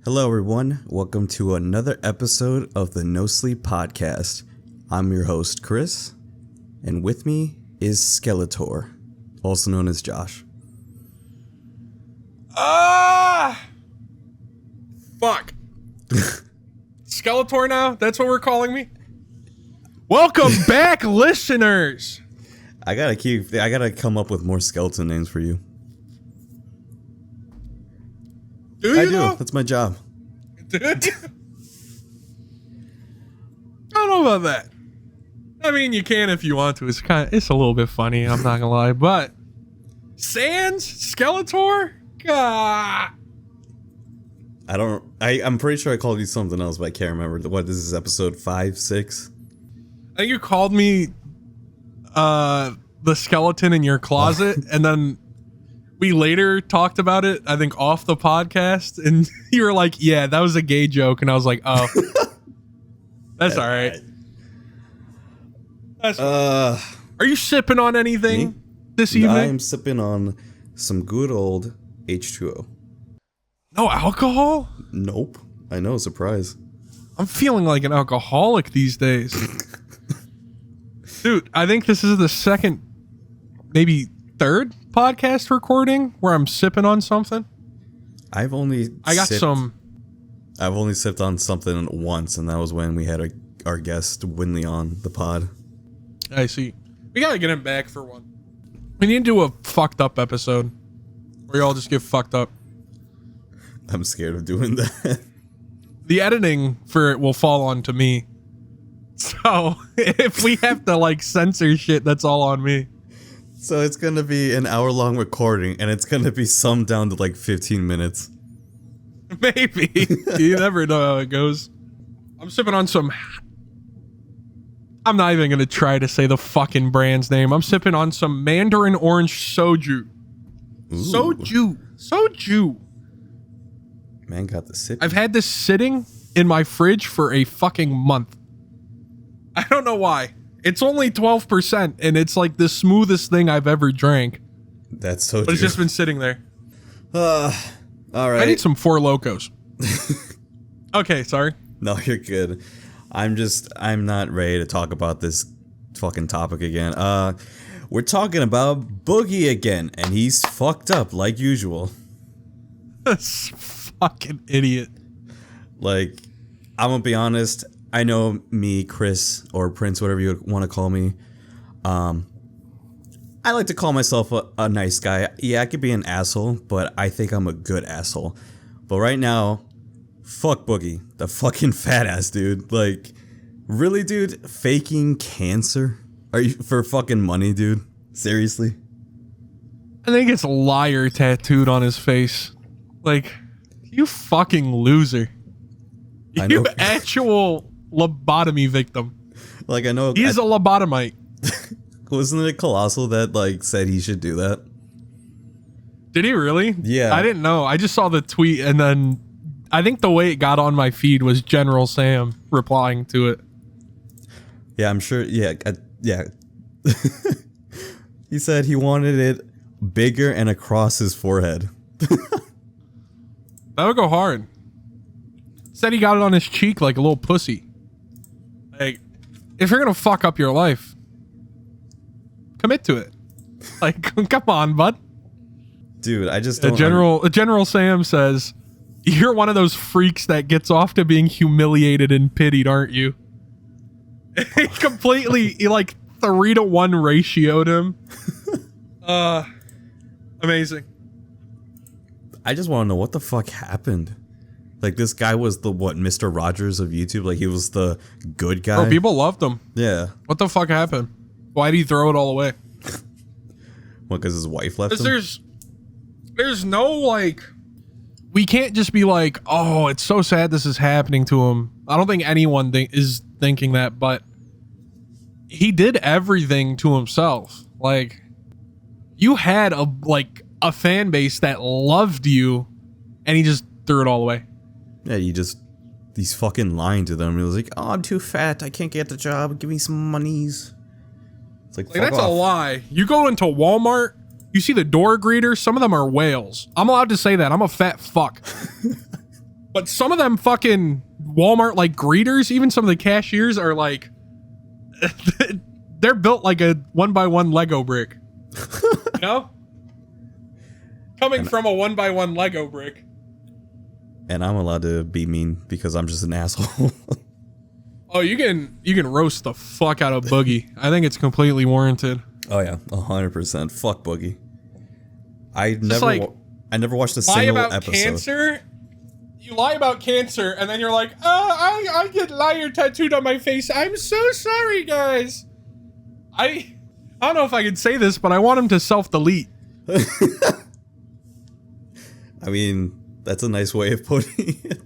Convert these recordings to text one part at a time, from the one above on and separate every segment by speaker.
Speaker 1: Hello, everyone. Welcome to another episode of the No Sleep podcast. I'm your host, Chris, and with me is Skeletor, also known as Josh.
Speaker 2: Fuck. Skeletor now? That's what we're calling me? Welcome back, listeners.
Speaker 1: I gotta come up with more skeleton names for you.
Speaker 2: I do.
Speaker 1: That's my job.
Speaker 2: I don't know about that. I mean, you can if you want to. It's a little bit funny. I'm not gonna lie, but Sans Skeletor. God.
Speaker 1: I'm pretty sure I called you something else, but I can't remember. What this is, episode 5, 6?
Speaker 2: I think you called me the skeleton in your closet, and then we later talked about it, I think, off the podcast, and you were like, yeah, that was a gay joke, and I was like, oh. That's all right. Are you sipping on anything this evening?
Speaker 1: I'm sipping on some good old H2O.
Speaker 2: No alcohol?
Speaker 1: Nope. I know, surprise.
Speaker 2: I'm feeling like an alcoholic these days. Dude, I think this is the second, maybe third podcast recording where I'm sipping on something.
Speaker 1: I've only sipped on something once, and that was when we had our guest Winley on the pod.
Speaker 2: I see. We gotta get him back for one. We need to do a fucked up episode where you all just get fucked up.
Speaker 1: I'm scared of doing that.
Speaker 2: The editing for it will fall onto me. So if we have to censor shit, that's all on me.
Speaker 1: So it's going to be an hour-long recording, and it's going to be summed down to 15 minutes.
Speaker 2: Maybe. You never know how it goes. I'm sipping on some... I'm not even going to try to say the fucking brand's name. I'm sipping on some Mandarin Orange Soju.
Speaker 1: Ooh.
Speaker 2: Soju.
Speaker 1: Man got the sip.
Speaker 2: I've had this sitting in my fridge for a fucking month. I don't know why. It's only 12%, and it's like the smoothest thing I've ever drank.
Speaker 1: That's so.
Speaker 2: But it's just been sitting there.
Speaker 1: All right.
Speaker 2: I need some Four Locos. Okay, sorry.
Speaker 1: No, you're good. I'm not ready to talk about this fucking topic again. We're talking about Boogie again, and he's fucked up like usual.
Speaker 2: This fucking idiot.
Speaker 1: I'm gonna be honest. I know me, Chris, or Prince, whatever you want to call me. I like to call myself a nice guy. Yeah, I could be an asshole, but I think I'm a good asshole. But right now, fuck Boogie, the fucking fat ass dude. Really, dude? Faking cancer? Are you for fucking money, dude? Seriously?
Speaker 2: I think it's liar tattooed on his face. You fucking loser. You actual lobotomy victim.
Speaker 1: I know
Speaker 2: he's a lobotomite.
Speaker 1: Wasn't it Colossal that said he should do that?
Speaker 2: Did he really?
Speaker 1: Yeah.
Speaker 2: I didn't know. I just saw the tweet, and then I think the way it got on my feed was General Sam replying to it.
Speaker 1: Yeah, I'm sure. Yeah. Yeah. He said he wanted it bigger and across his forehead.
Speaker 2: That would go hard. Said he got it on his cheek like a little pussy. If you're gonna fuck up your life, commit to it. Come on, bud.
Speaker 1: Dude, I just don't...
Speaker 2: General Sam says, you're one of those freaks that gets off to being humiliated and pitied, aren't you? He 3-1 ratioed him. Amazing.
Speaker 1: I just want to know what the fuck happened. This guy was the Mr. Rogers of YouTube? He was the good guy?
Speaker 2: Bro, people loved him.
Speaker 1: Yeah.
Speaker 2: What the fuck happened? Why did he throw it all away?
Speaker 1: What, because his wife left him?
Speaker 2: There's no, we can't just be oh, it's so sad this is happening to him. I don't think anyone is thinking that, but he did everything to himself. You had a fan base that loved you, and he just threw it all away.
Speaker 1: Yeah, he's fucking lying to them. He was oh, I'm too fat. I can't get the job. Give me some monies. It's
Speaker 2: that's off. A lie. You go into Walmart, you see the door greeters. Some of them are whales. I'm allowed to say that. I'm a fat fuck. But some of them fucking Walmart like greeters, even some of the cashiers are like, they're built like a 1x1 Lego brick. You know? Coming from a 1x1 Lego brick.
Speaker 1: And I'm allowed to be mean because I'm just an asshole.
Speaker 2: Oh, you can roast the fuck out of Boogie. I think it's completely warranted.
Speaker 1: Oh yeah, 100%. Fuck Boogie. I never watched a
Speaker 2: lie
Speaker 1: single
Speaker 2: about
Speaker 1: episode.
Speaker 2: Cancer. You lie about cancer, and then you're like, I get liar tattooed on my face. I'm so sorry, guys. I don't know if I could say this, but I want him to self-delete.
Speaker 1: I mean, that's a nice way of putting it.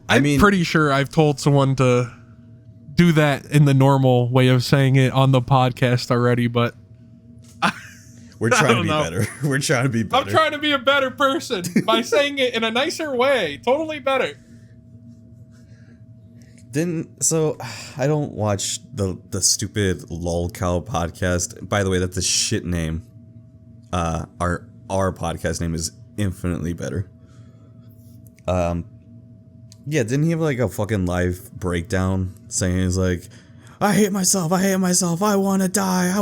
Speaker 2: I'm pretty sure I've told someone to do that in the normal way of saying it on the podcast already, but
Speaker 1: we're trying to be better. We're trying to be better.
Speaker 2: I'm trying to be a better person by saying it in a nicer way. Totally better.
Speaker 1: So I don't watch the stupid lolcow podcast. By the way, that's a shit name. Our podcast name is infinitely better. Yeah, didn't he have like a fucking live breakdown saying he's like, I hate myself, I wanna die.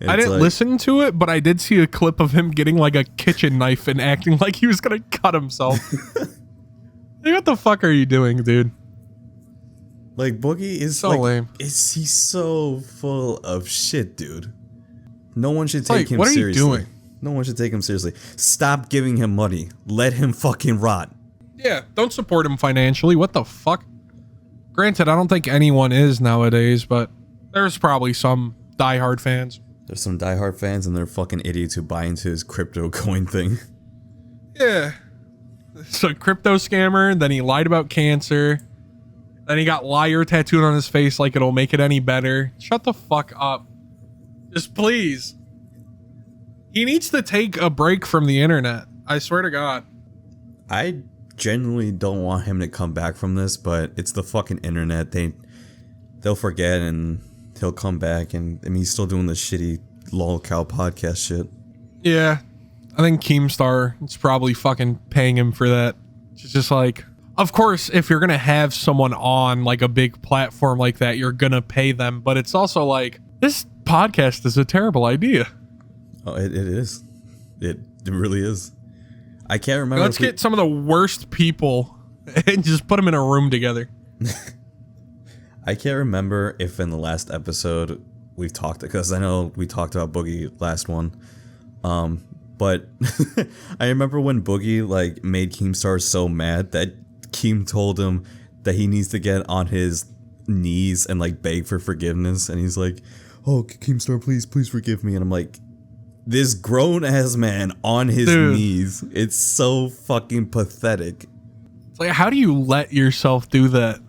Speaker 2: I didn't listen to it, but I did see a clip of him getting like a kitchen knife and acting like he was gonna cut himself. Like, what the fuck are you doing, dude?
Speaker 1: Like, Boogie is
Speaker 2: so lame.
Speaker 1: He's so full of shit, dude. No one should take him
Speaker 2: what
Speaker 1: seriously.
Speaker 2: What are you doing?
Speaker 1: No one should take him seriously. Stop giving him money. Let him fucking rot.
Speaker 2: Yeah, don't support him financially. What the fuck? Granted, I don't think anyone is nowadays, but there's probably some diehard fans.
Speaker 1: There's some diehard fans and they're fucking idiots who buy into his crypto coin thing.
Speaker 2: Yeah. It's a crypto scammer, then he lied about cancer, then he got liar tattooed on his face like it'll make it any better. Shut the fuck up. Just please. He needs to take a break from the internet. I swear to God.
Speaker 1: I genuinely don't want him to come back from this, but it's the fucking internet. They'll forget and he'll come back, and I mean, he's still doing the shitty lolcow podcast shit.
Speaker 2: Yeah, I think Keemstar is probably fucking paying him for that. It's just like, of course, if you're gonna have someone on like a big platform like that, you're gonna pay them, but it's also like, this podcast is a terrible idea.
Speaker 1: Oh, it is. It really is. I can't remember.
Speaker 2: Let's get some of the worst people and just put them in a room together.
Speaker 1: I can't remember if in the last episode we've talked, because I know we talked about Boogie last one. But I remember when Boogie like made Keemstar so mad that Keem told him that he needs to get on his knees and like beg for forgiveness, and he's like, "Oh, Keemstar, please forgive me." And I'm like, this grown-ass man on his knees. It's so fucking pathetic.
Speaker 2: It's like, how do you let yourself do that?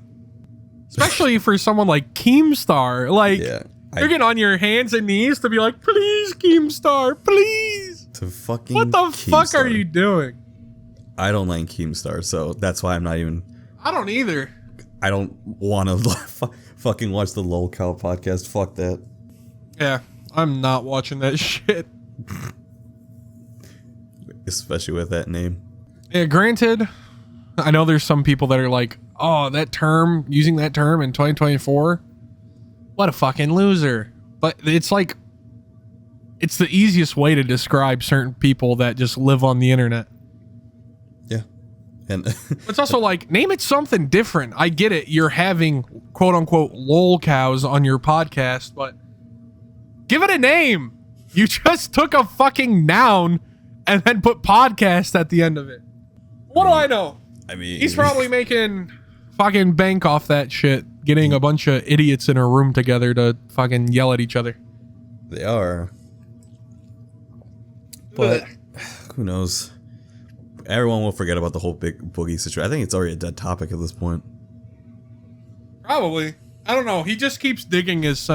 Speaker 2: Especially for someone like Keemstar. Like, you're getting on your hands and knees to be like, please, Keemstar, please.
Speaker 1: To fucking
Speaker 2: what the fuck are you doing?
Speaker 1: I don't like Keemstar, so that's why I'm not even...
Speaker 2: I don't either.
Speaker 1: I don't want to fucking watch the lolcow podcast. Fuck that.
Speaker 2: Yeah, I'm not watching that shit.
Speaker 1: Especially with that name.
Speaker 2: Yeah, granted, I know there's some people that are like, oh, that term, using that term in 2024, what a fucking loser. But it's like, it's the easiest way to describe certain people that just live on the internet.
Speaker 1: Yeah. And
Speaker 2: it's also like, name it something different. I get it. You're having quote unquote lolcows on your podcast, but give it a name. You just took a fucking noun and then put podcast at the end of it. What do I know?
Speaker 1: I mean,
Speaker 2: he's probably making fucking bank off that shit, getting a bunch of idiots in a room together to fucking yell at each other.
Speaker 1: They are. But who knows? Everyone will forget about the whole big Boogie situation. I think it's already a dead topic at this point.
Speaker 2: Probably. I don't know. He just keeps digging his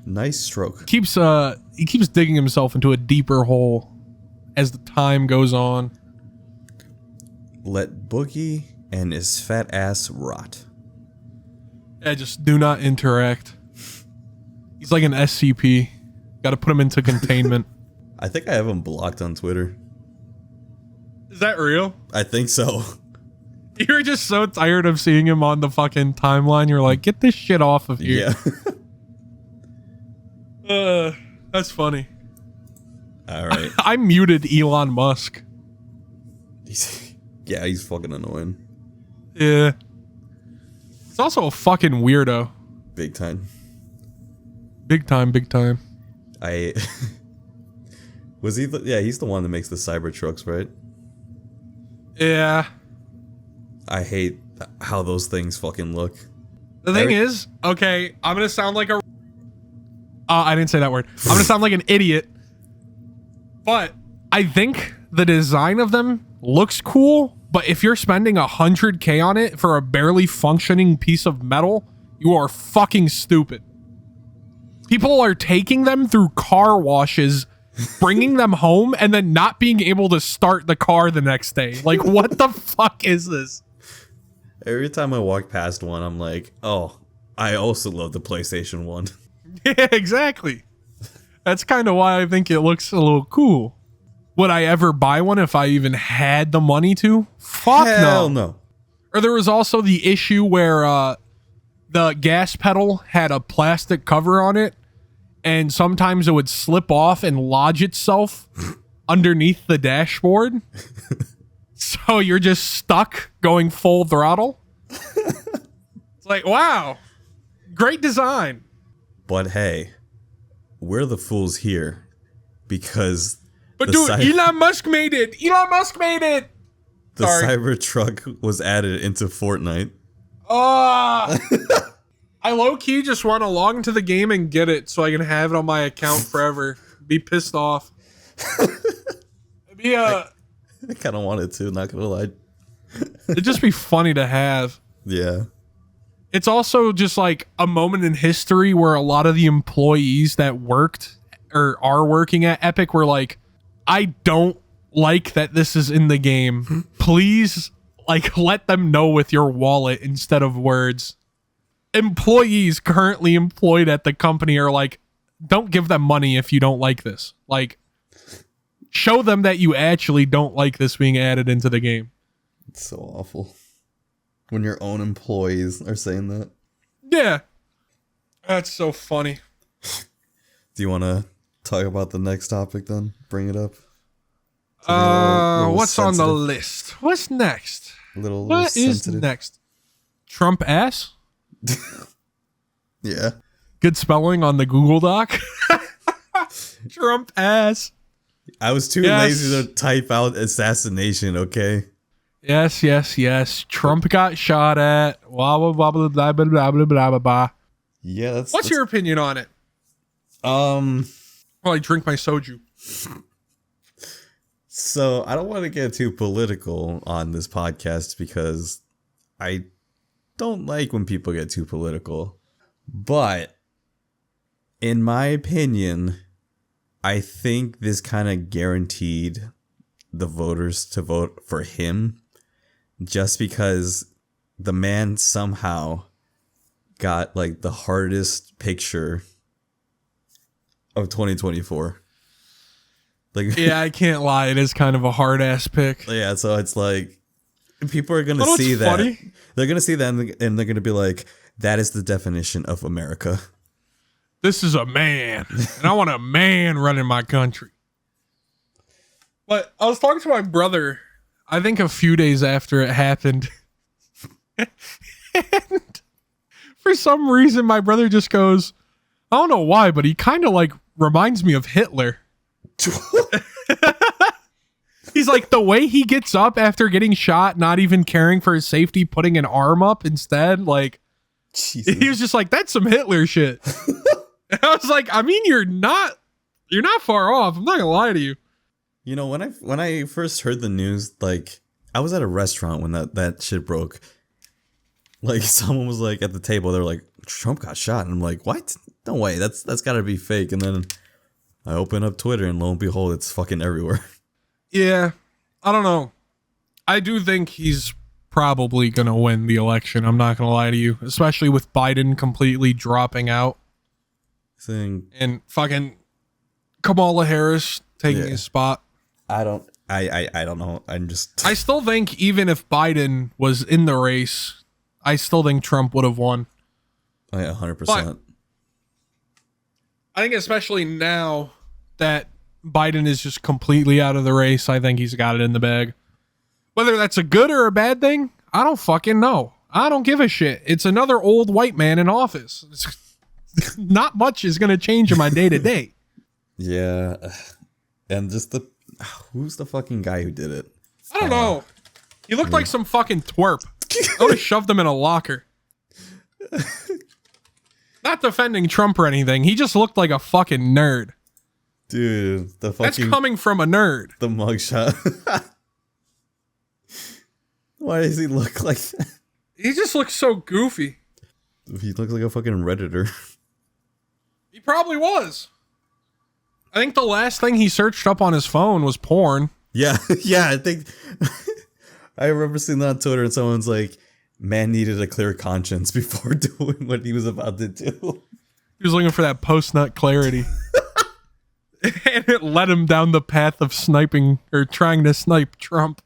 Speaker 1: nice stroke.
Speaker 2: He keeps digging himself into a deeper hole as the time goes on.
Speaker 1: Let Boogie and his fat ass rot.
Speaker 2: Yeah, just do not interact. He's like an SCP. Got to put him into containment.
Speaker 1: I think I have him blocked on Twitter.
Speaker 2: Is that real?
Speaker 1: I think so.
Speaker 2: You were just so tired of seeing him on the fucking timeline. You're like, get this shit off of here.
Speaker 1: Yeah.
Speaker 2: That's funny.
Speaker 1: All right.
Speaker 2: I muted Elon Musk.
Speaker 1: He's fucking annoying.
Speaker 2: Yeah. He's also a fucking weirdo.
Speaker 1: Big time.
Speaker 2: Big time, big time.
Speaker 1: Was he he's the one that makes the Cybertrucks, right?
Speaker 2: Yeah.
Speaker 1: I hate how those things fucking look.
Speaker 2: The thing is, okay, I'm gonna sound like a I didn't say that word. I'm gonna sound like an idiot. But I think the design of them looks cool, but if you're spending $100K on it for a barely functioning piece of metal, you are fucking stupid. People are taking them through car washes, bringing them home, and then not being able to start the car the next day. Like, what the fuck is this?
Speaker 1: Every time I walk past one, I'm like, oh, I also love the PlayStation 1.
Speaker 2: Yeah, exactly. That's kind of why I think it looks a little cool. Would I ever buy one if I even had the money to? Fuck
Speaker 1: Hell no.
Speaker 2: Or there was also the issue where the gas pedal had a plastic cover on it, and sometimes it would slip off and lodge itself underneath the dashboard. So you're just stuck going full throttle. It's like, wow, great design.
Speaker 1: But hey, we're the fools here because.
Speaker 2: But dude, Elon Musk made it. Elon Musk made it.
Speaker 1: The Cybertruck was added into Fortnite.
Speaker 2: I low-key just want to log into the game and get it so I can have it on my account forever. Be pissed off.
Speaker 1: I kind of wanted to, not gonna lie.
Speaker 2: It'd just be funny to have.
Speaker 1: Yeah.
Speaker 2: It's also just like a moment in history where a lot of the employees that worked or are working at Epic were like, I don't like that this is in the game. Please, like, let them know with your wallet instead of words. Employees currently employed at the company are like, don't give them money if you don't like this. Like, show them that you actually don't like this being added into the game.
Speaker 1: It's so awful when your own employees are saying that.
Speaker 2: Yeah. That's so funny.
Speaker 1: Do you want to talk about the next topic then? Bring it up.
Speaker 2: What's on the list? What's next? What is next? Trump ass?
Speaker 1: Yeah.
Speaker 2: Good spelling on the Google Doc. Trump ass.
Speaker 1: I was too lazy to type out assassination, okay?
Speaker 2: Yes. Trump got shot at. Blah, blah, blah, blah, blah, blah, blah, blah, blah, blah.
Speaker 1: Yeah,
Speaker 2: What's your opinion on it? While I drink my soju.
Speaker 1: So, I don't want to get too political on this podcast because I don't like when people get too political. But, in my opinion, I think this kind of guaranteed the voters to vote for him just because the man somehow got like the hardest picture of 2024. Like,
Speaker 2: yeah, I can't lie. It is kind of a hard ass pick.
Speaker 1: Yeah, so it's like people are gonna see that. Funny? They're gonna see that, and they're gonna be like, "That is the definition of America."
Speaker 2: This is a man, and I want a man running my country. But I was talking to my brother, I think a few days after it happened, and for some reason, my brother just goes, I don't know why, but he kind of like reminds me of Hitler. He's like, the way he gets up after getting shot, not even caring for his safety, putting an arm up instead, like, Jesus. He was just like, that's some Hitler shit. And I was like, I mean, you're not far off. I'm not gonna lie to you.
Speaker 1: You know, when I first heard the news, like, I was at a restaurant when that shit broke. Like, someone was like at the table, they were like, Trump got shot, and I'm like, what? No way, that's gotta be fake. And then I open up Twitter, and lo and behold, it's fucking everywhere.
Speaker 2: Yeah, I don't know. I do think he's probably gonna win the election. I'm not gonna lie to you, especially with Biden completely dropping out. And fucking Kamala Harris taking his spot.
Speaker 1: I don't know.
Speaker 2: I still think even if Biden was in the race, I still think Trump would have won.
Speaker 1: Oh, yeah, 100%.
Speaker 2: I think especially now that Biden is just completely out of the race, I think he's got it in the bag. Whether that's a good or a bad thing, I don't fucking know. I don't give a shit. It's another old white man in office. Not much is going to change in my day to day.
Speaker 1: Yeah. And just who's the fucking guy who did it?
Speaker 2: I don't know. He looked like some fucking twerp. I would have shoved him in a locker. Not defending Trump or anything. He just looked like a fucking nerd.
Speaker 1: Dude,
Speaker 2: that's coming from a nerd.
Speaker 1: The mugshot. Why does he look like that?
Speaker 2: He just looks so goofy.
Speaker 1: He looks like a fucking Redditor.
Speaker 2: He probably was. I think the last thing he searched up on his phone was porn.
Speaker 1: Yeah, yeah, I think... I remember seeing that on Twitter and someone's like, man needed a clear conscience before doing what he was about to do.
Speaker 2: He was looking for that post-nut clarity. And it led him down the path of sniping or trying to snipe Trump.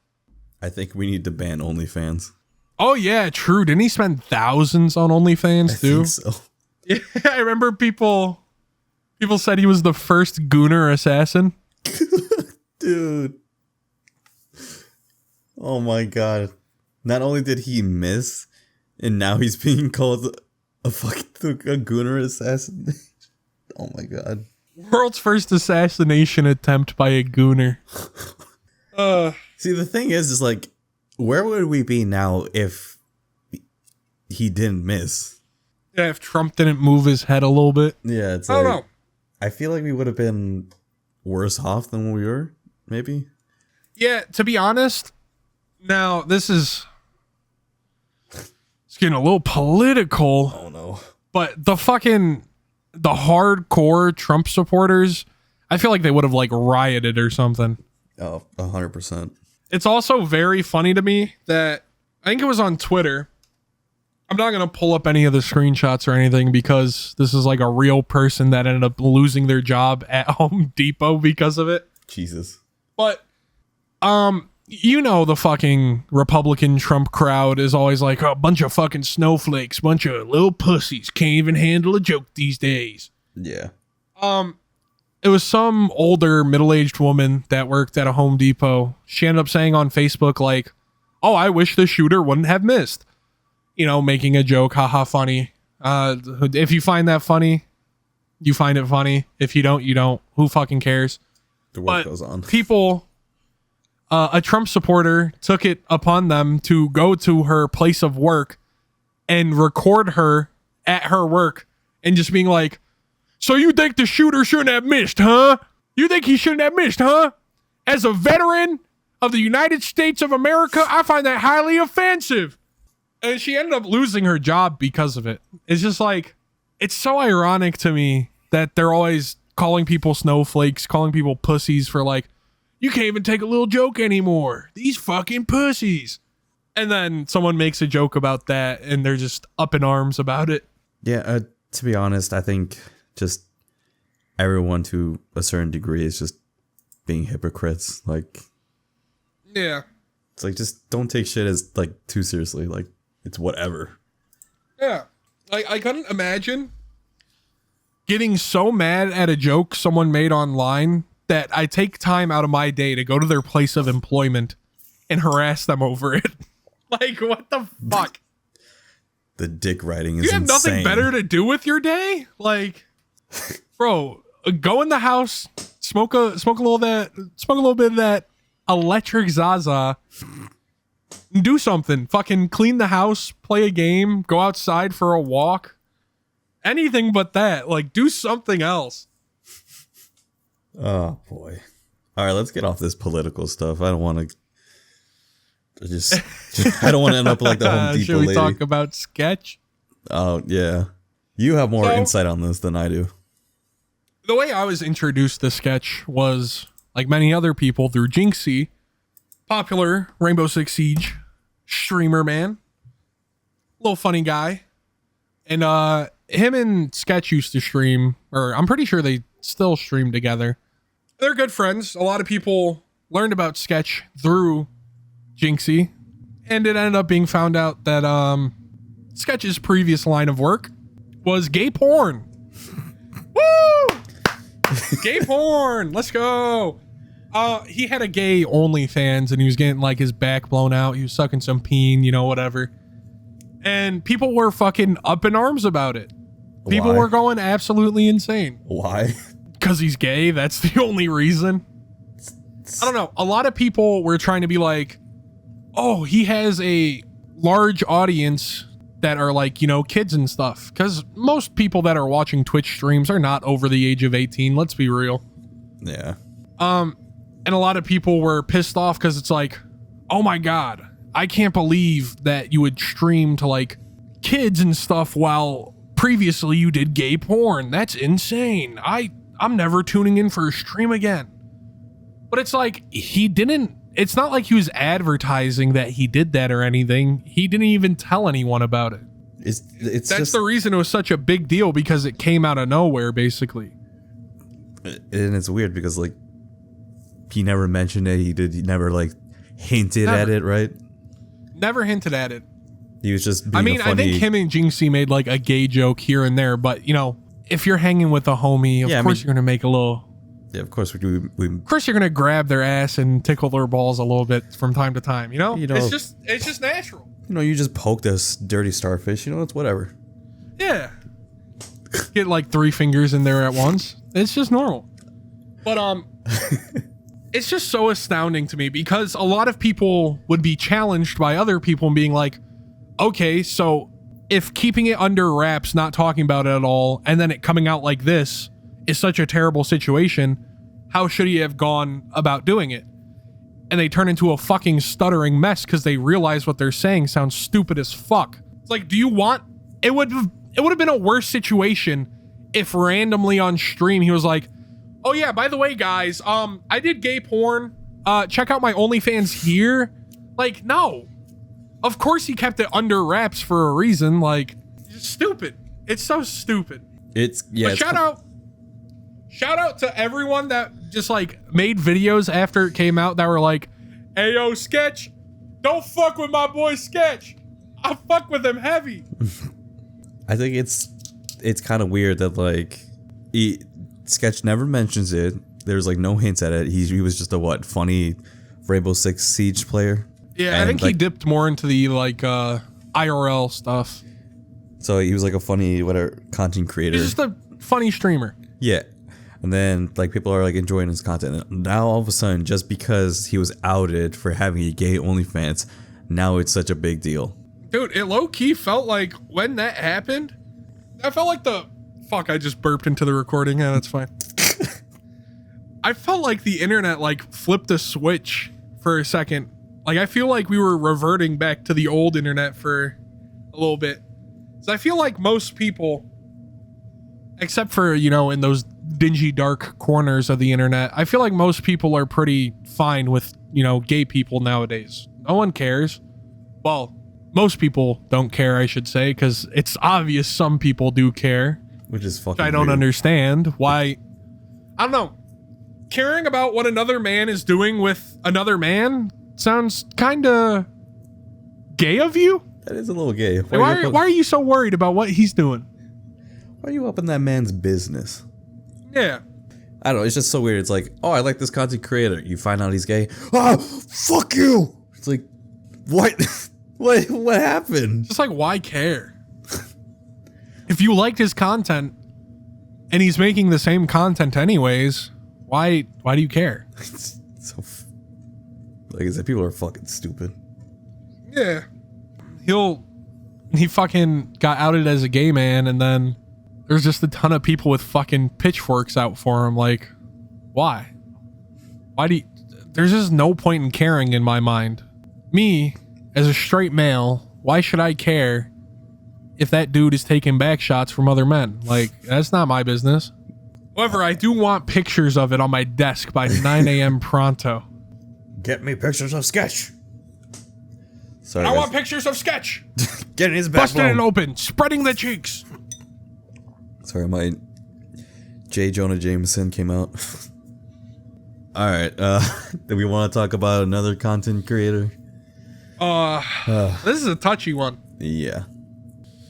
Speaker 1: I think we need to ban OnlyFans.
Speaker 2: Oh, yeah, true. Didn't he spend thousands on OnlyFans, too?
Speaker 1: I think so.
Speaker 2: Yeah, I remember people said he was the first gooner assassin.
Speaker 1: Dude. Oh, my God. Not only did he miss, and now he's being called a gooner assassin. Oh, my God.
Speaker 2: World's first assassination attempt by a gooner.
Speaker 1: See, the thing is like, where would we be now if he didn't miss?
Speaker 2: Yeah, if Trump didn't move his head a little bit.
Speaker 1: Yeah, it's
Speaker 2: I don't know.
Speaker 1: I feel like we would have been worse off than we were, maybe.
Speaker 2: Yeah, to be honest, now this is... It's getting a little political.
Speaker 1: Oh, no.
Speaker 2: But the hardcore Trump supporters, I feel like they would have like rioted or something.
Speaker 1: Oh, 100%.
Speaker 2: It's also very funny to me that I think it was on Twitter. I'm not going to pull up any of the screenshots or anything because this is like a real person that ended up losing their job at Home Depot because of it.
Speaker 1: Jesus.
Speaker 2: But, you know, the fucking Republican Trump crowd is always like a bunch of fucking snowflakes, bunch of little pussies, can't even handle a joke these days.
Speaker 1: Yeah.
Speaker 2: It was some older middle-aged woman that worked at a Home Depot. She ended up saying on Facebook like, oh, I wish the shooter wouldn't have missed. You know, making a joke, haha, funny. If you find that funny, you find it funny. If you don't, you don't. Who fucking cares?
Speaker 1: The work goes on.
Speaker 2: People... a Trump supporter took it upon them to go to her place of work and record her at her work and just being like, so you think the shooter shouldn't have missed, huh? You think he shouldn't have missed, huh? As a veteran of the United States of America, I find that highly offensive. And she ended up losing her job because of it. It's just like, it's so ironic to me that they're always calling people snowflakes, calling people pussies for like, you can't even take a little joke anymore. These fucking pussies. And then someone makes a joke about that and they're just up in arms about it.
Speaker 1: Yeah, to be honest, I think just everyone to a certain degree is just being hypocrites. Like,
Speaker 2: yeah.
Speaker 1: It's like, just don't take shit as like too seriously. Like, it's whatever.
Speaker 2: Yeah. Like, I couldn't imagine getting so mad at a joke someone made online that I take time out of my day to go to their place of employment and harass them over it. Like, what the fuck?
Speaker 1: The dick riding is insane.
Speaker 2: You have nothing better to do with your day? Like, bro, go in the house, smoke a little bit of that electric Zaza, and do something. Fucking clean the house, play a game, go outside for a walk. Anything but that. Like, do something else.
Speaker 1: Oh boy. All right, let's get off this political stuff. I don't want to I don't want to end up like the Home Depot
Speaker 2: Should we
Speaker 1: lady.
Speaker 2: talk about sketch?
Speaker 1: Oh, yeah. You have more insight on this than I do.
Speaker 2: The way I was introduced to sketch was, like many other people, through Jinxie, popular Rainbow Six Siege streamer man. Little funny guy. And him and Sketch used to stream, or I'm pretty sure they still stream together. they're good friends. A lot of people learned about Sketch through Jinxie, and it ended up being found out that Sketch's previous line of work was gay porn. Woo! Gay porn. Let's go. He had a gay OnlyFans, and he was getting like his back blown out. He was sucking some peen, you know, whatever. And people were fucking up in arms about it. People were going absolutely insane.
Speaker 1: Why?
Speaker 2: Because he's gay. That's the only reason. I don't know. A lot of people were trying to be like, oh, he has a large audience that are like, you know, kids and stuff. Because most people that are watching Twitch streams are not over the age of 18. Let's be real.
Speaker 1: Yeah.
Speaker 2: And a lot of people were pissed off because it's like, oh my God, I can't believe that you would stream to like kids and stuff while previously you did gay porn. That's insane. I'm never tuning in for a stream again. But it's like, it's not like he was advertising that he did that or anything. He didn't even tell anyone about it.
Speaker 1: That's
Speaker 2: just the reason it was such a big deal, because it came out of nowhere, basically.
Speaker 1: And it's weird because like he never mentioned it. He never like hinted at it, right?
Speaker 2: Never hinted at it.
Speaker 1: He was just being
Speaker 2: I think him and Jinxie made like a gay joke here and there, but you know, if you're hanging with a homie, of course you're gonna make a little.
Speaker 1: Yeah, of course we.
Speaker 2: Of course, you're gonna grab their ass and tickle their balls a little bit from time to time. You know, it's just natural.
Speaker 1: You know, you just poke this dirty starfish. You know, it's whatever.
Speaker 2: Yeah. Get like 3 fingers in there at once. It's just normal. But it's just so astounding to me because a lot of people would be challenged by other people and being like, okay, so if keeping it under wraps, not talking about it at all, and then it coming out like this is such a terrible situation, how should he have gone about doing it? And they turn into a fucking stuttering mess because they realize what they're saying sounds stupid as fuck. It's like, do you want... It would have been a worse situation if randomly on stream he was like, oh yeah, by the way, guys, I did gay porn. Check out my OnlyFans here. Like, no. Of course he kept it under wraps for a reason. Like, it's stupid. It's so stupid.
Speaker 1: But
Speaker 2: shout out to everyone that just like made videos after it came out that were like, hey yo, Sketch, don't fuck with my boy Sketch. I fuck with him heavy.
Speaker 1: I think it's kind of weird that like Sketch never mentions it. There's like no hints at it. He was just a funny Rainbow Six Siege player.
Speaker 2: Yeah, and I think he dipped more into the like IRL stuff.
Speaker 1: So he was like a funny content creator.
Speaker 2: He's just a funny streamer.
Speaker 1: Yeah. And then like people are like enjoying his content. And now all of a sudden, just because he was outed for having a gay OnlyFans, now it's such a big deal.
Speaker 2: Dude, it low-key felt like when that happened, I felt like fuck, I just burped into the recording. Yeah, that's fine. I felt like the internet like flipped a switch for a second. Like I feel like we were reverting back to the old internet for a little bit. So I feel like most people, except for, you know, in those dingy dark corners of the internet, I feel like most people are pretty fine with, you know, gay people nowadays. No one cares. Well, most people don't care, I should say, because it's obvious some people do care.
Speaker 1: Which is fucking
Speaker 2: I don't
Speaker 1: weird.
Speaker 2: understand why. I don't know. Caring about what another man is doing with another man sounds kind of gay of you.
Speaker 1: That is a little gay.
Speaker 2: Why are you so worried about what he's doing?
Speaker 1: Why are you up in that man's business?
Speaker 2: Yeah.
Speaker 1: I don't know. It's just so weird. It's like, oh, I like this content creator. You find out he's gay. Oh, fuck you. It's like, what? What happened?
Speaker 2: Just like, why care? If you liked his content and he's making the same content anyways, why do you care?
Speaker 1: So, like I said, people are fucking stupid.
Speaker 2: Yeah. He fucking got outed as a gay man, and then there's just a ton of people with fucking pitchforks out for him. Like, why? There's just no point in caring in my mind. Me, as a straight male, why should I care if that dude is taking back shots from other men? Like, that's not my business. However, I do want pictures of it on my desk by 9 a.m. pronto.
Speaker 1: Get me pictures of Sketch. Sorry,
Speaker 2: I want pictures of Sketch.
Speaker 1: Getting his back
Speaker 2: busting it open, spreading the cheeks.
Speaker 1: Sorry, my J. Jonah Jameson came out. All right. Do we want to talk about another content creator?
Speaker 2: This is a touchy one.
Speaker 1: Yeah.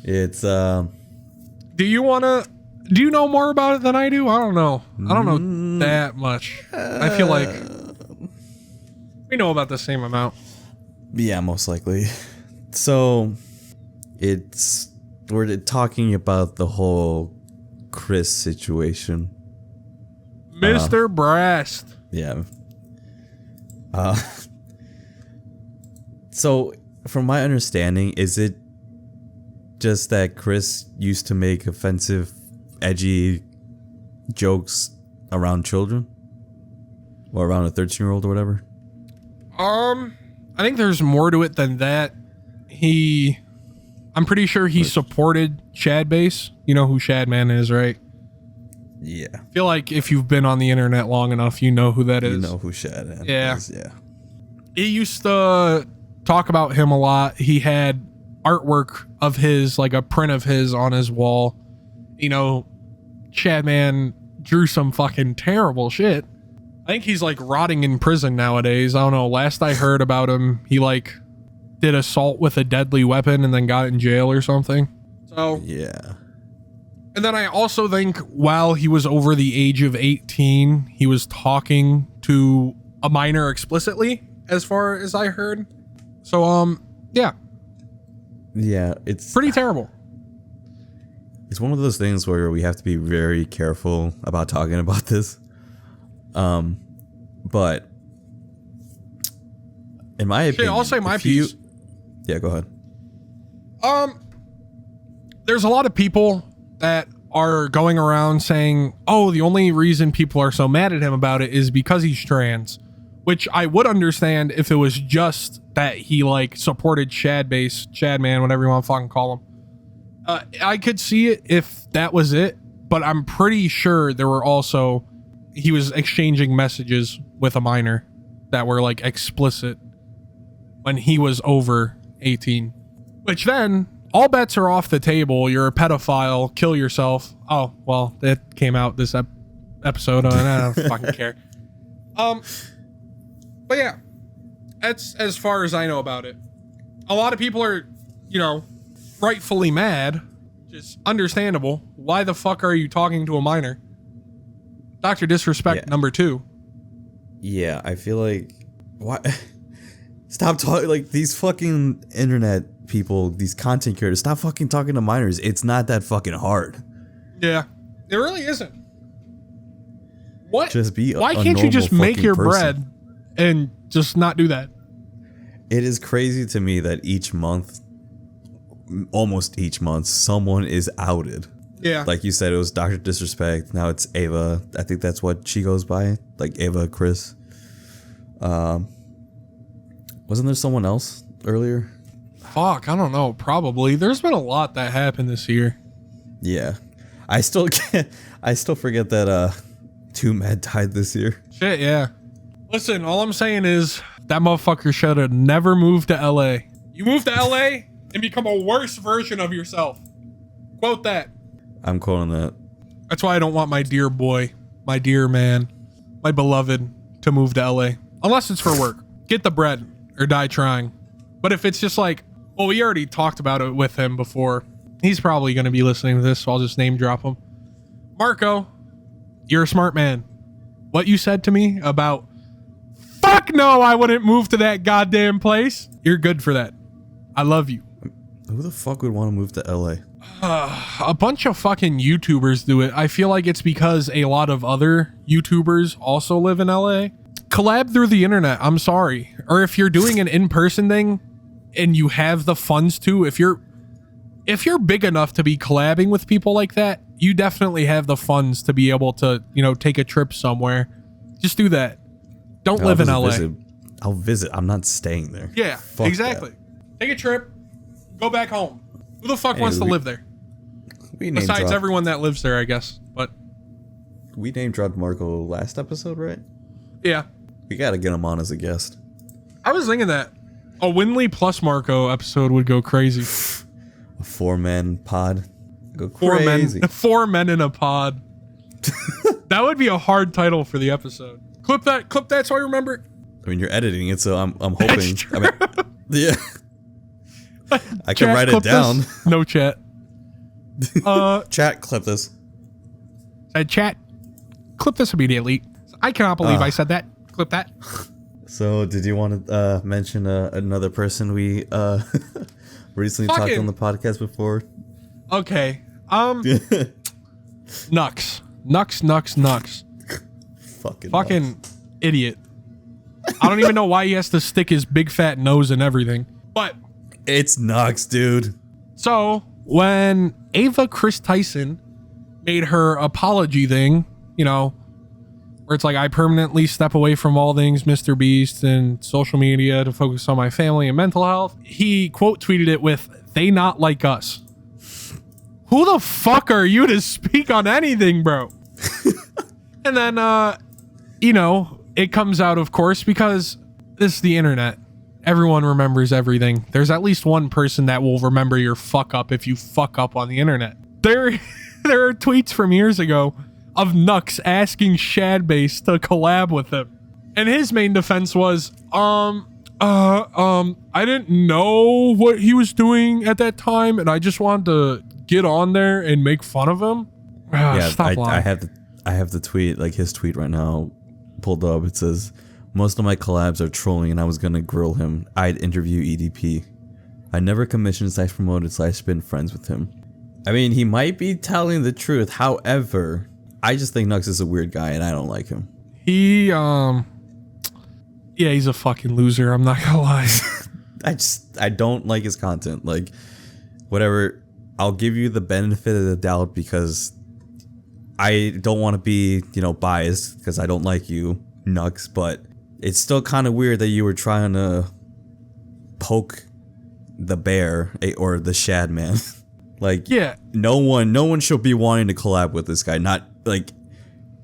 Speaker 1: It's
Speaker 2: Do you know more about it than I do? I don't know. I don't know that much. I feel like we know about the same amount.
Speaker 1: Yeah, most likely. So we're talking about the whole Chris situation.
Speaker 2: Mr. Breast.
Speaker 1: Yeah. So from my understanding, is it just that Chris used to make offensive, edgy jokes around children? Or around a 13-year-old or whatever?
Speaker 2: I think there's more to it than that. I'm pretty sure he supported Shad Base. You know who Shadman is, right?
Speaker 1: Yeah.
Speaker 2: I feel like if you've been on the internet long enough, you know who that is.
Speaker 1: You know who Shadman is, yeah.
Speaker 2: He used to talk about him a lot. He had artwork of his, like a print of his on his wall. You know, Shadman drew some fucking terrible shit. I think he's like rotting in prison nowadays. I don't know. Last I heard about him, he like did assault with a deadly weapon and then got in jail or something. So
Speaker 1: yeah.
Speaker 2: And then I also think while he was over the age of 18, he was talking to a minor explicitly, as far as I heard. So yeah.
Speaker 1: Yeah, it's
Speaker 2: pretty terrible.
Speaker 1: It's one of those things where we have to be very careful about talking about this. But in my opinion,
Speaker 2: I'll say my piece.
Speaker 1: Yeah, go ahead.
Speaker 2: There's a lot of people that are going around saying, oh, the only reason people are so mad at him about it is because he's trans, which I would understand if it was just that he like supported Shadman, whatever you want to fucking call him. I could see it if that was it, but I'm pretty sure there were also, he was exchanging messages with a minor that were like explicit when he was over 18, which then all bets are off the table. You're a pedophile, kill yourself. Oh, well, that came out this episode and I don't fucking care. But yeah, that's as far as I know about it. A lot of people are, you know, rightfully mad. Just understandable. Why the fuck are you talking to a minor? Dr. Disrespect number 2.
Speaker 1: Yeah, I feel like what stop talking like these fucking internet people, these content creators, stop fucking talking to minors. It's not that fucking hard.
Speaker 2: Yeah. It really isn't. What?
Speaker 1: Just be
Speaker 2: Why can't you just make your bread and just not do that?
Speaker 1: It is crazy to me that each month, almost each month, someone is outed.
Speaker 2: Yeah.
Speaker 1: Like you said, it was Dr. Disrespect. Now it's Ava. I think that's what she goes by. Like Ava Chris. Wasn't there someone else earlier?
Speaker 2: Fuck, I don't know. Probably. There's been a lot that happened this year.
Speaker 1: Yeah. I still forget that 2 men died this year.
Speaker 2: Shit, yeah. Listen, all I'm saying is that motherfucker should have never moved to LA. You move to LA and become a worse version of yourself. Quote that.
Speaker 1: I'm quoting that.
Speaker 2: That's why I don't want my dear boy, my dear man, my beloved to move to LA. Unless it's for work. Get the bread or die trying. But if it's just like, well, we already talked about it with him before. He's probably going to be listening to this, so I'll just name drop him. Marco, you're a smart man. What you said to me about, fuck no, I wouldn't move to that goddamn place. You're good for that. I love you.
Speaker 1: Who the fuck would want to move to LA?
Speaker 2: A bunch of fucking YouTubers do it. I feel like it's because a lot of other YouTubers also live in LA. Collab through the internet. I'm sorry. Or if you're doing an in-person thing and you have the funds to, if you're big enough to be collabing with people like that, you definitely have the funds to be able to, you know, take a trip somewhere. Just do that. Don't live in LA.
Speaker 1: I'll visit. I'm not staying there.
Speaker 2: Yeah,
Speaker 1: Fuck
Speaker 2: exactly.
Speaker 1: That.
Speaker 2: Take a trip. Go back home. Who the fuck wants to live there? Besides everyone that lives there, I guess. But
Speaker 1: we name dropped Marco last episode, right?
Speaker 2: Yeah.
Speaker 1: We gotta get him on as a guest.
Speaker 2: I was thinking that a Winley plus Marco episode would go crazy.
Speaker 1: A 4-man pod. Go crazy.
Speaker 2: 4 men in a pod. That would be a hard title for the episode. Clip that so I remember.
Speaker 1: I mean, you're editing it, so I'm hoping.
Speaker 2: That's true.
Speaker 1: I mean, yeah. I can write it down.
Speaker 2: This. No chat.
Speaker 1: Chat, clip this.
Speaker 2: Chat, clip this immediately. I cannot believe I said that. Clip that.
Speaker 1: So, did you want to mention another person we recently talked on the podcast before?
Speaker 2: Okay. Nux. Fucking idiot. I don't even know why he has to stick his big fat nose and everything. But
Speaker 1: it's Nux, dude.
Speaker 2: So when Ava Chris Tyson made her apology thing, you know, where it's like, I permanently step away from all things Mr. Beast and social media to focus on my family and mental health, he quote tweeted it with, "They not like us." Who the fuck are you to speak on anything, bro? And then, you know, it comes out, of course, because this is the internet. Everyone remembers everything. There's at least one person that will remember your fuck up if you fuck up on the internet. There are tweets from years ago of Nux asking Shadbase to collab with him. And his main defense was, I didn't know what he was doing at that time, and I just wanted to get on there and make fun of him.
Speaker 1: Yeah,
Speaker 2: stop lying.
Speaker 1: I have the tweet, like his tweet right now pulled up. It says, "Most of my collabs are trolling and I was gonna grill him. I'd interview EDP. I never commissioned / promoted / been friends with him." I mean, he might be telling the truth. However, I just think Nux is a weird guy and I don't like him.
Speaker 2: Yeah, he's a fucking loser. I'm not gonna lie.
Speaker 1: I don't like his content. Like, whatever. I'll give you the benefit of the doubt because I don't want to be, you know, biased because I don't like you, Nux, but it's still kind of weird that you were trying to poke the bear or the Shad man. Like,
Speaker 2: yeah,
Speaker 1: no one should be wanting to collab with this guy, not like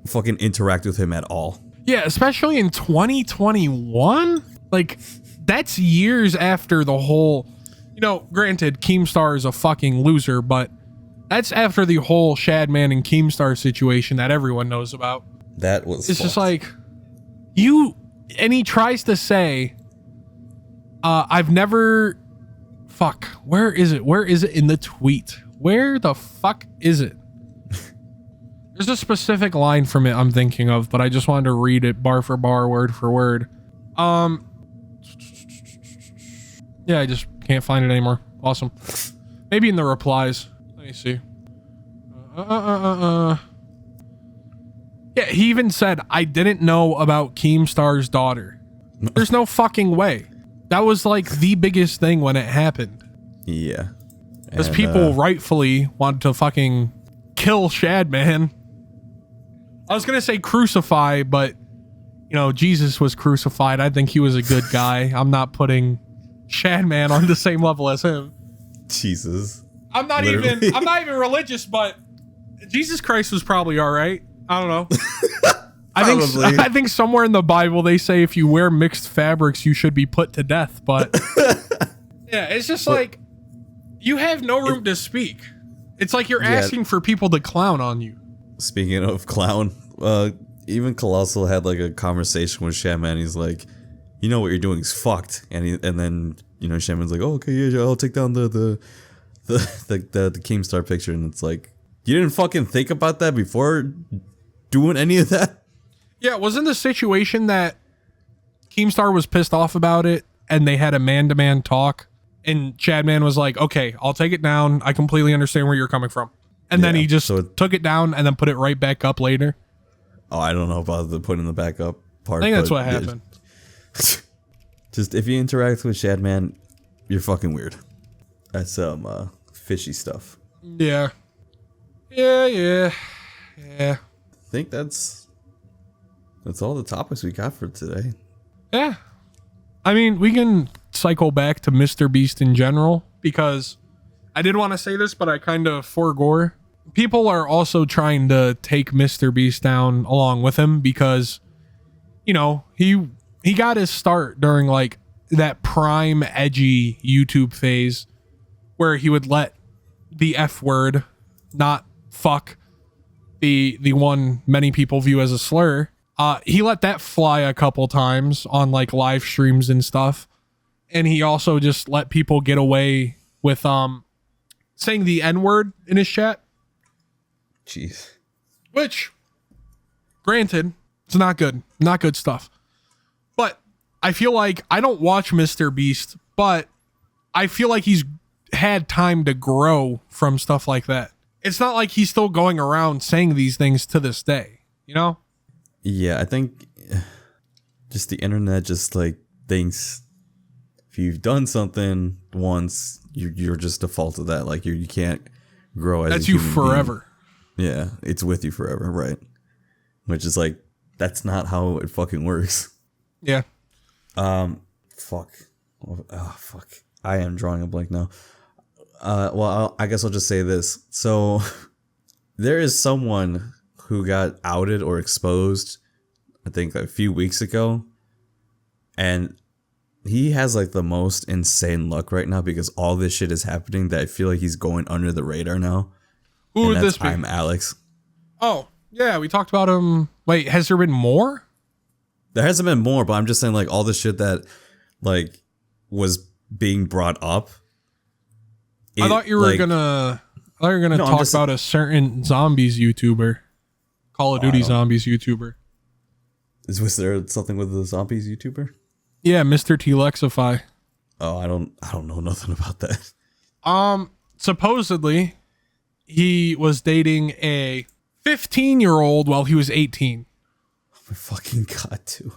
Speaker 1: fucking interact with him at all.
Speaker 2: Yeah, especially in 2021. Like, that's years after the whole, you know, granted, Keemstar is a fucking loser, but that's after the whole Shadman and Keemstar situation that everyone knows about.
Speaker 1: That was
Speaker 2: It's just like, and he tries to say, I've never, fuck, where is it? Where is it in the tweet? Where the fuck is it? There's a specific line from it I'm thinking of, but I just wanted to read it bar for bar, word for word. Yeah, I just can't find it anymore. Awesome. Maybe in the replies. Let me see. Yeah, he even said, I didn't know about Keemstar's daughter. There's no fucking way. That was like the biggest thing when it happened.
Speaker 1: Yeah.
Speaker 2: Because people rightfully wanted to fucking kill Shadman. I was going to say crucify, but, you know, Jesus was crucified. I think he was a good guy. I'm not putting Shadman on the same level as him.
Speaker 1: Jesus.
Speaker 2: I'm not even religious, but Jesus Christ was probably all right. I don't know. I think somewhere in the Bible they say if you wear mixed fabrics you should be put to death, but yeah, it's just like you have no room to speak. It's like you're asking for people to clown on you.
Speaker 1: Speaking of clown, even Colossal had like a conversation with Shadman. He's like, you know what you're doing is fucked, and then you know Shadman's like, oh, okay, yeah, I'll take down the Keemstar picture, and it's like, you didn't fucking think about that before doing any of that?
Speaker 2: Yeah, wasn't the situation that Keemstar was pissed off about it, and they had a man-to-man talk, and Shadman was like, okay, I'll take it down. I completely understand where you're coming from. And then he just took it down and then put it right back up later.
Speaker 1: Oh, I don't know about the putting the back up part.
Speaker 2: I think that's what happened.
Speaker 1: Just if you interact with Shadman, you're fucking weird. That's fishy stuff.
Speaker 2: Yeah. Yeah.
Speaker 1: I think that's all the topics we got for today.
Speaker 2: Yeah. I mean, we can cycle back to Mr. Beast in general, because I did want to say this, but I kind of forgore. People are also trying to take Mr. Beast down along with him because, you know, he got his start during like that prime edgy YouTube phase where he would let the F word, not fuck, the one many people view as a slur, He let that fly a couple times on like live streams and stuff. And he also just let people get away with saying the N-word in his chat.
Speaker 1: Jeez.
Speaker 2: Which, granted, it's not good. Not good stuff. But I feel like I don't watch Mr. Beast, but I feel like he's had time to grow from stuff like that. It's not like he's still going around saying these things to this day, you know?
Speaker 1: Yeah, I think just the internet just like thinks if you've done something once, you're just default to that. Like you can't grow as
Speaker 2: that's
Speaker 1: a
Speaker 2: you
Speaker 1: human
Speaker 2: forever.
Speaker 1: being. Yeah, it's with you forever, right? Which is like that's not how it fucking works.
Speaker 2: Yeah.
Speaker 1: Fuck. Oh, fuck. I am drawing a blank now. Well, I guess I'll just say this. So there is someone who got outed or exposed, I think a few weeks ago. And he has like the most insane luck right now because all this shit is happening that I feel like he's going under the radar now.
Speaker 2: Who would this be?
Speaker 1: I'm Alex.
Speaker 2: Oh, yeah, we talked about him. Wait, has there been more?
Speaker 1: There hasn't been more, but I'm just saying like all the shit that like was being brought up.
Speaker 2: I thought you were gonna talk about a certain zombies YouTuber. Call of Duty zombies YouTuber.
Speaker 1: Was there something with the zombies YouTuber?
Speaker 2: Yeah, Mr. T-Lexify.
Speaker 1: Oh, I don't know nothing about that.
Speaker 2: Supposedly he was dating a 15-year-old while he was 18.
Speaker 1: Oh my fucking god, dude.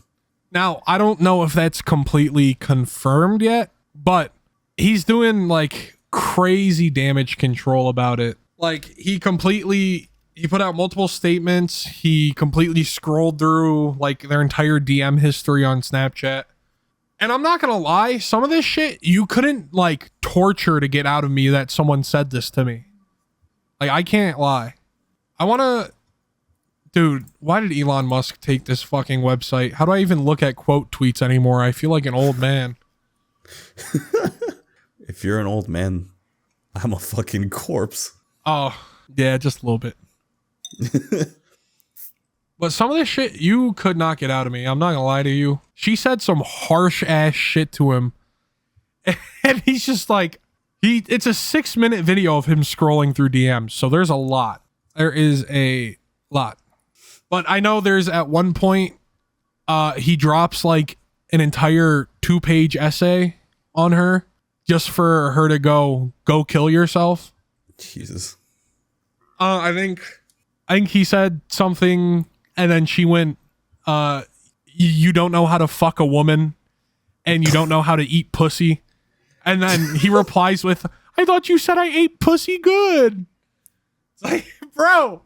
Speaker 2: Now, I don't know if that's completely confirmed yet, but he's doing like crazy damage control about it. Like he put out multiple statements. He completely scrolled through like their entire DM history on Snapchat. And I'm not gonna lie, some of this shit you couldn't like torture to get out of me that someone said this to me. Like I can't lie. Dude, why did Elon Musk take this fucking website? How do I even look at quote tweets anymore? I feel like an old man.
Speaker 1: If you're an old man, I'm a fucking corpse.
Speaker 2: Oh, yeah, just a little bit. But some of this shit you could not get out of me. I'm not gonna lie to you. She said some harsh ass shit to him. And he's just like, it's a 6-minute video of him scrolling through DMs. So there's a lot. There is a lot. But I know there's at one point, he drops like an entire 2-page essay on her just for her to go kill yourself.
Speaker 1: Jesus.
Speaker 2: I think he said something and then she went, you don't know how to fuck a woman and you don't know how to eat pussy. And then he replies with, I thought you said I ate pussy good. It's like, bro,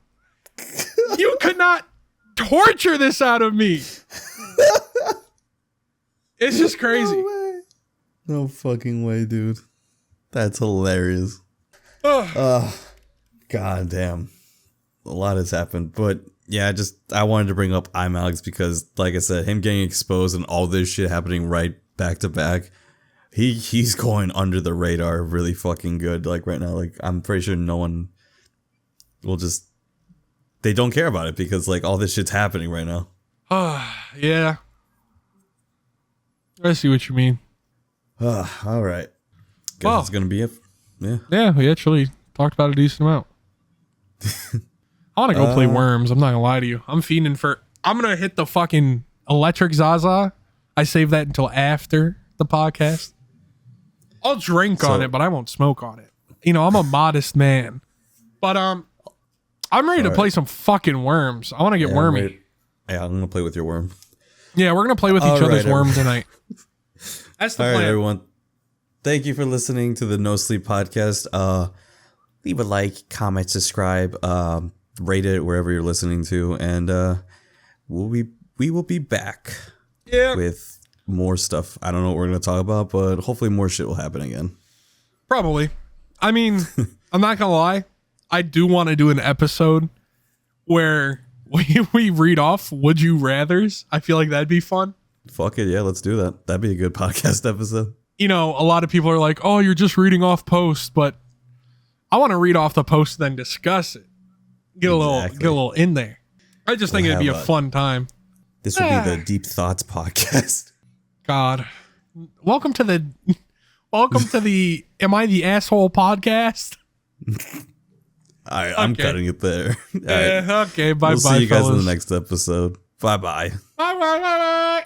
Speaker 2: you could not torture this out of me. It's just crazy.
Speaker 1: No way. No fucking way, dude. That's hilarious. God damn. A lot has happened. But yeah, I wanted to bring up I'm Alex because, like I said, him getting exposed and all this shit happening right back to back. He's going under the radar really fucking good. Like right now, like I'm pretty sure no one will they don't care about it because like all this shit's happening right now.
Speaker 2: Yeah. I see what you mean.
Speaker 1: All right. Guess it's gonna be it. Yeah.
Speaker 2: Yeah, we actually talked about a decent amount. I want to go play Worms. I'm not gonna lie to you. I'm gonna hit the fucking electric Zaza. I save that until after the podcast. I'll drink on it, but I won't smoke on it. You know, I'm a modest man. But I'm ready to play some fucking Worms. I want to get wormy.
Speaker 1: I'm gonna play with your worm.
Speaker 2: Yeah, we're gonna play with each other's worm tonight. That's the plan.
Speaker 1: All right, everyone. Thank you for listening to the No Sleep podcast. Leave a like, comment, subscribe, rate it wherever you're listening to, and we will be back with more stuff. I don't know what we're gonna talk about, but hopefully more shit will happen again.
Speaker 2: Probably. I mean, I'm not gonna lie. I do want to do an episode where we read off Would You Rathers. I feel like that'd be fun.
Speaker 1: Fuck it, yeah, let's do that. That'd be a good podcast episode.
Speaker 2: You know, a lot of people are like, oh, you're just reading off posts, but I want to read off the post and then discuss it. Get a little in there. I just think it'd be a fun time.
Speaker 1: This will be the Deep Thoughts podcast.
Speaker 2: God. Welcome to the Am I the Asshole podcast?
Speaker 1: I'm cutting it there.
Speaker 2: Okay, bye bye.
Speaker 1: We'll see you guys
Speaker 2: fellas.
Speaker 1: in the next episode. Bye bye.
Speaker 2: Bye bye bye bye.